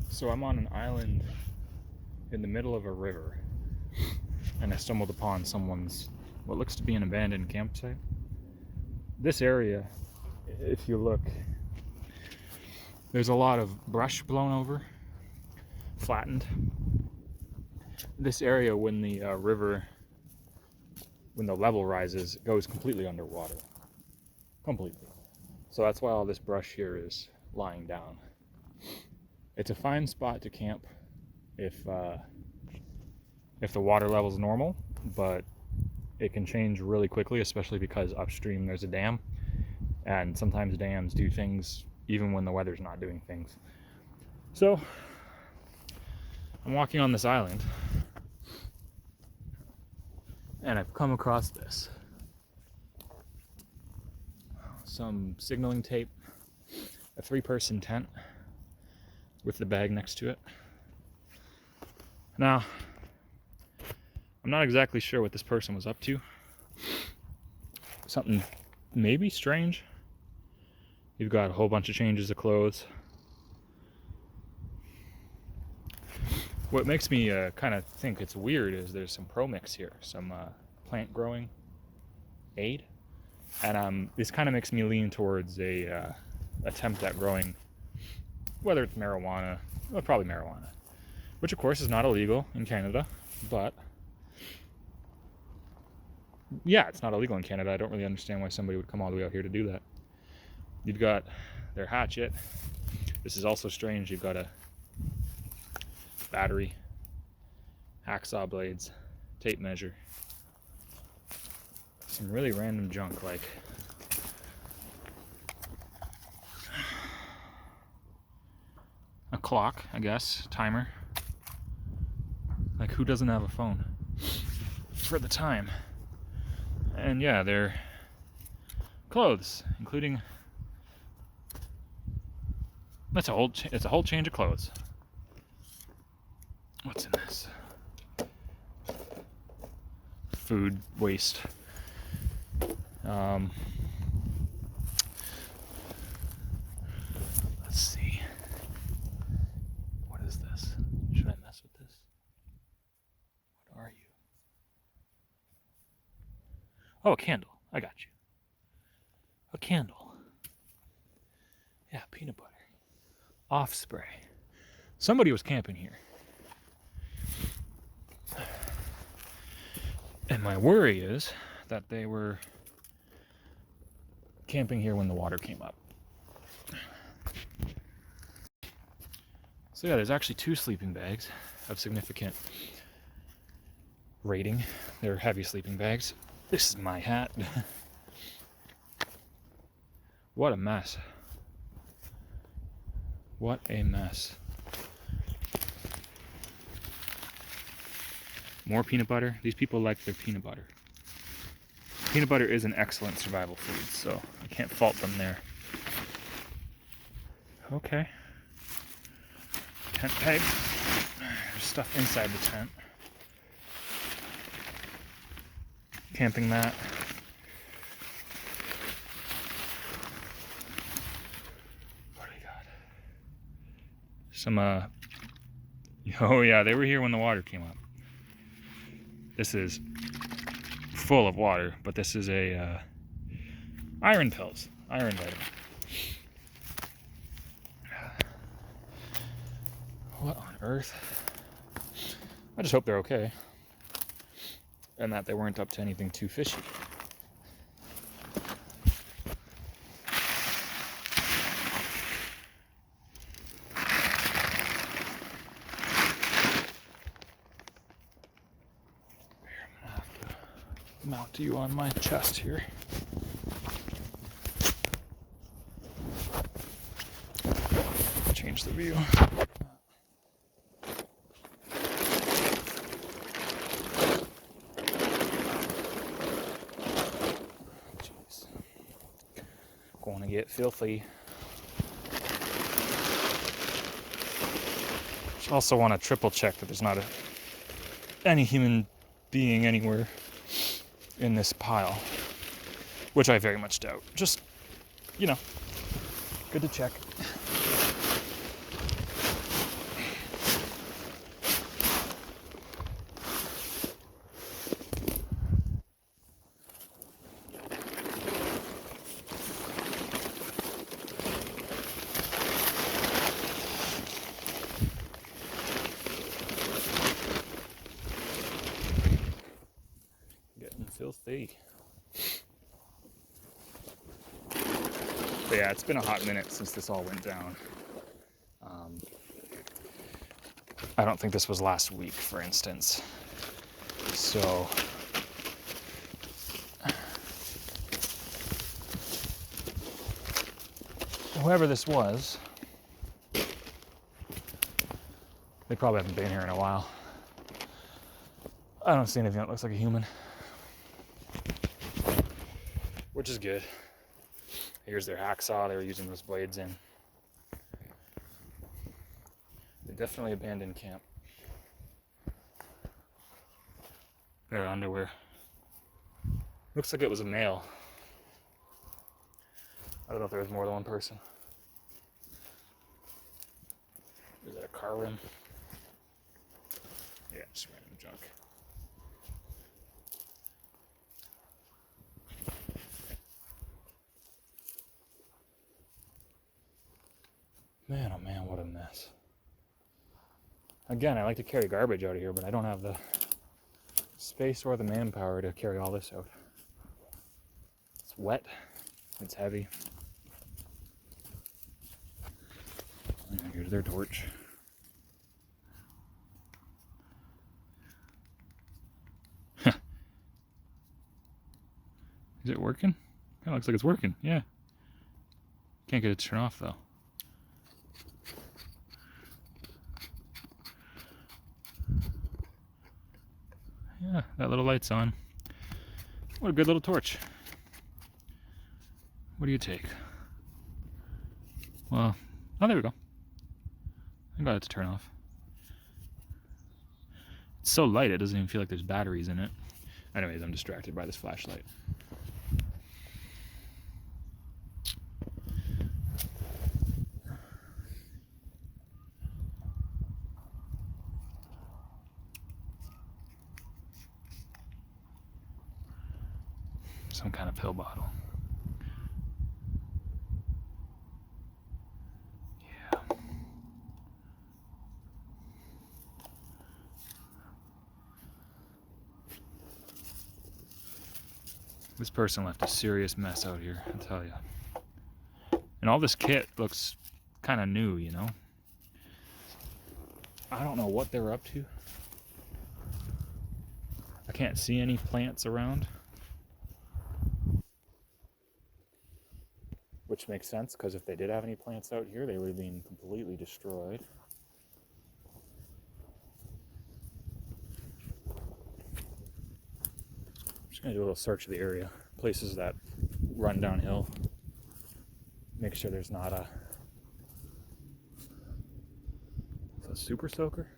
So I'm on an island in the middle of a river, and I stumbled upon someone's, what looks to be an abandoned campsite. This area, if you look, there's a lot of brush blown over, flattened. This area, when the level rises, it goes completely underwater. Completely. So that's why all this brush here is lying down. It's a fine spot to camp if the water level is normal, but it can change really quickly, especially because upstream there's a dam, and sometimes dams do things even when the weather's not doing things. So I'm walking on this island, and I've come across this. Some signaling tape, a 3-person tent with the bag next to it. Now, I'm not exactly sure what this person was up to. Something maybe strange. You've got a whole bunch of changes of clothes. What makes me kind of think it's weird is there's some ProMix here, some plant growing aid, and this kind of makes me lean towards a attempt at growing, whether it's marijuana, well, probably marijuana, which of course is not illegal in Canada, but yeah, it's not illegal in Canada. I don't really understand why somebody would come all the way out here to do that. You've got their hatchet. This is also strange. You've got a battery, hacksaw blades, tape measure, some really random junk like a clock, I guess, timer. Like, who doesn't have a phone for the time? And yeah, their clothes, including it's a whole change of clothes. What's in this? Food waste. Let's see. What is this? Should I mess with this? What are you? Oh, a candle. I got you. A candle. Yeah, peanut butter. Off spray. Somebody was camping here. And my worry is that they were camping here when the water came up. So yeah, there's actually 2 sleeping bags of significant rating. They're heavy sleeping bags. This is my hat. What a mess. What a mess. More peanut butter. These people like their peanut butter. Peanut butter is an excellent survival food, so I can't fault them there. Okay. Tent peg. There's stuff inside the tent. Camping mat. What do we got? Some, oh yeah, they were here when the water came up. This is full of water, but this is a iron pills, iron vitamin. What on earth? I just hope they're okay, and that they weren't up to anything too fishy. Mount you on my chest here. Change the view. Jeez. Going to get filthy. Just also want to triple check that there's not any human being anywhere in this pile, which I very much doubt. Just, good to check. see. But yeah, it's been a hot minute since this all went down. I don't think this was last week, for instance. So whoever this was, they probably haven't been here in a while. I don't see anything that looks like a human, which is good. Here's their hacksaw they were using those blades in. They definitely abandoned camp. Their underwear. Looks like it was a male. I don't know if there was more than one person. Is that a car rim? Yeah, just random junk. Man, oh man, what a mess. Again, I like to carry garbage out of here, but I don't have the space or the manpower to carry all this out. It's wet, it's heavy. And here's their torch. Is it working? Kind of looks like it's working, yeah. Can't get it to turn off though. Yeah, that little light's on. What a good little torch. What do you take? Well, oh, there we go. I got it to turn off. It's so light it doesn't even feel like there's batteries in it. Anyways, I'm distracted by this flashlight. Some kind of pill bottle. Yeah. This person left a serious mess out here, I'll tell you. And all this kit looks kind of new, you know? I don't know what they're up to. I can't see any plants around. Which makes sense, because if they did have any plants out here, they would have been completely destroyed. I'm just going to do a little search of the area. Places that run downhill. Make sure there's not a super soaker.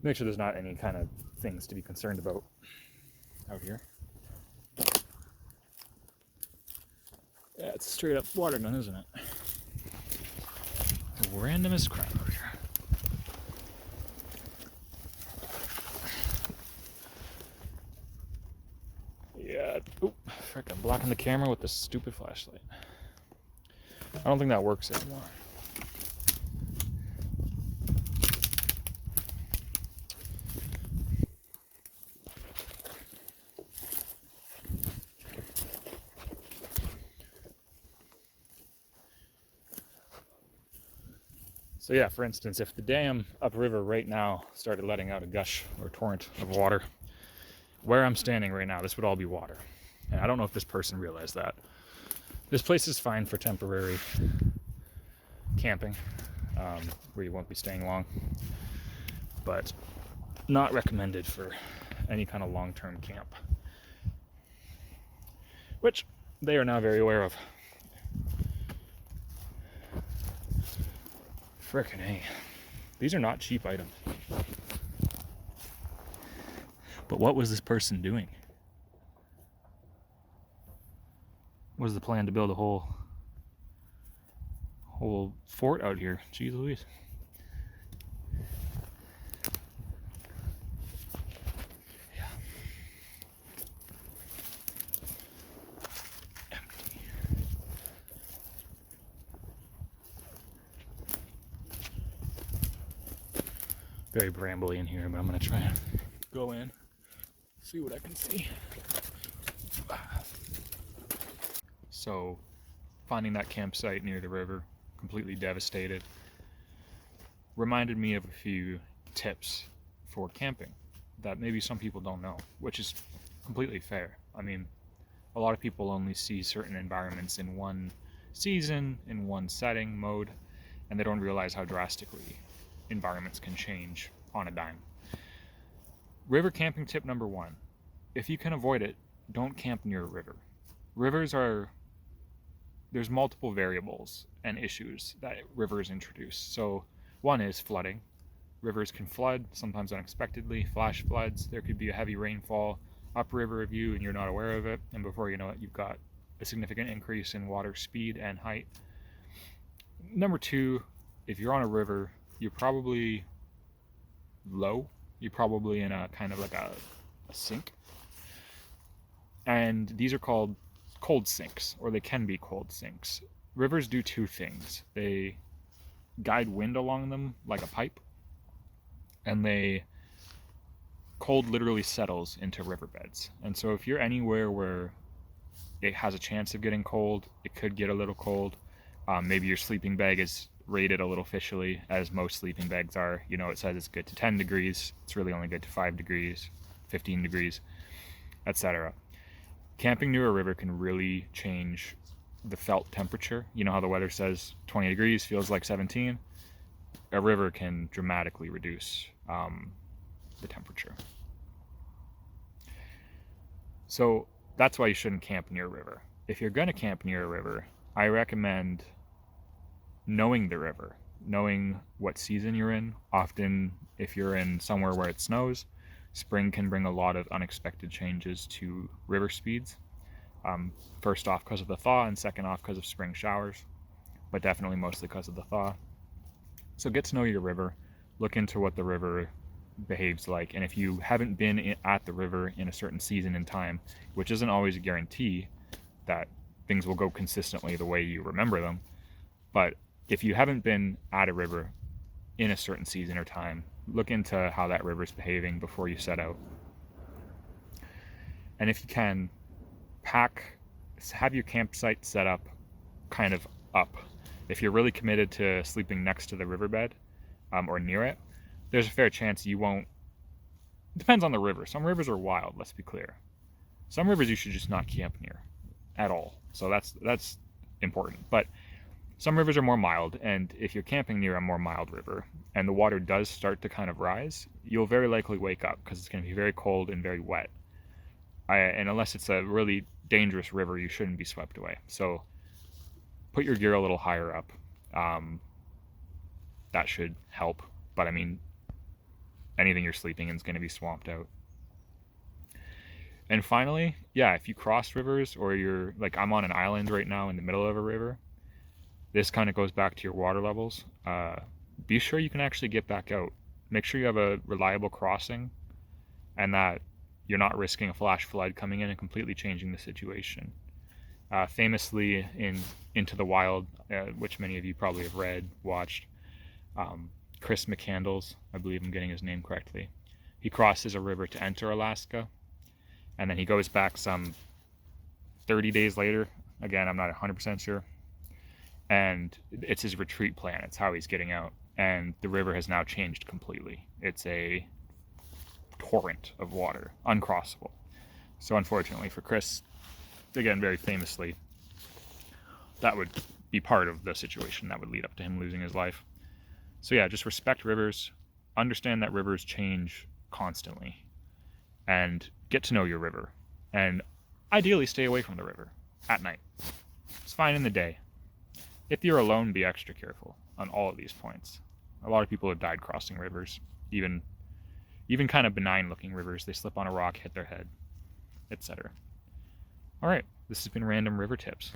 Make sure there's not any kind of things to be concerned about out here. Yeah, it's straight up water gun, isn't it? Randomest crap over here. Yeah, oop, frick, I'm blocking the camera with this stupid flashlight. I don't think that works anymore. So yeah, for instance, if the dam upriver right now started letting out a gush or torrent of water, where I'm standing right now, this would all be water. And I don't know if this person realized that. This place is fine for temporary camping, where you won't be staying long, but not recommended for any kind of long-term camp, which they are now very aware of. Frickin' A. These are not cheap items. But what was this person doing? Was the plan to build a whole fort out here? Jeez Louise. Yeah. Empty. Very brambly in here, but I'm gonna try and go in, see what I can see. So finding that campsite near the river, completely devastated, reminded me of a few tips for camping that maybe some people don't know, which is completely fair. I mean, a lot of people only see certain environments in one season, in one setting, mode, and they don't realize how drastically environments can change on a dime. River camping tip number 1. If you can avoid it, don't camp near a river. There's multiple variables and issues that rivers introduce. So one is flooding. Rivers can flood, sometimes unexpectedly, flash floods. There could be a heavy rainfall upriver of you and you're not aware of it, and before you know it, you've got a significant increase in water speed and height. Number 2, if you're on a river, you're probably low. You're probably in a kind of like a sink. And these are called cold sinks, or they can be cold sinks. Rivers do 2 things. They guide wind along them like a pipe, and cold literally settles into riverbeds. And so if you're anywhere where it has a chance of getting cold, it could get a little cold. Maybe your sleeping bag is rated a little officially, as most sleeping bags are. You know, it says it's good to 10 degrees. It's really only good to 5 degrees, 15 degrees, etc. Camping near a river can really change the felt temperature. You know how the weather says 20 degrees feels like 17? A river can dramatically reduce the temperature. So that's why you shouldn't camp near a river. If you're going to camp near a river, I recommend knowing the river, knowing what season you're in. Often, if you're in somewhere where it snows, spring can bring a lot of unexpected changes to river speeds. First off because of the thaw, and second off because of spring showers, but definitely mostly because of the thaw. So get to know your river, look into what the river behaves like, and if you haven't been at the river in a certain season and time, which isn't always a guarantee that things will go consistently the way you remember them, but if you haven't been at a river in a certain season or time, look into how that river's behaving before you set out. And if you can, have your campsite set up kind of up. If you're really committed to sleeping next to the riverbed or near it, there's a fair chance you won't. Depends on the river. Some rivers are wild, let's be clear. Some rivers you should just not camp near at all. So that's important. But some rivers are more mild, and if you're camping near a more mild river and the water does start to kind of rise, you'll very likely wake up because it's going to be very cold and very wet. And unless it's a really dangerous river, you shouldn't be swept away. So put your gear a little higher up. That should help. But I mean, anything you're sleeping in is going to be swamped out. And finally, yeah, if you cross rivers, or you're like, I'm on an island right now in the middle of a river, this kind of goes back to your water levels. Be sure you can actually get back out. Make sure you have a reliable crossing, and that you're not risking a flash flood coming in and completely changing the situation. Famously in Into the Wild, which many of you probably have read, watched, Chris McCandless, I believe I'm getting his name correctly, he crosses a river to enter Alaska, and then he goes back some 30 days later. Again, I'm not 100% sure. And it's his retreat plan. It's how he's getting out. And the river has now changed completely. It's a torrent of water, uncrossable. So unfortunately for Chris, again, very famously, that would be part of the situation that would lead up to him losing his life. So yeah, just respect rivers, understand that rivers change constantly, and get to know your river. And ideally stay away from the river at night. It's fine in the day. If you're alone, be extra careful on all of these points. A lot of people have died crossing rivers, even kind of benign looking rivers. They slip on a rock, hit their head, etc. All right, this has been Random River Tips.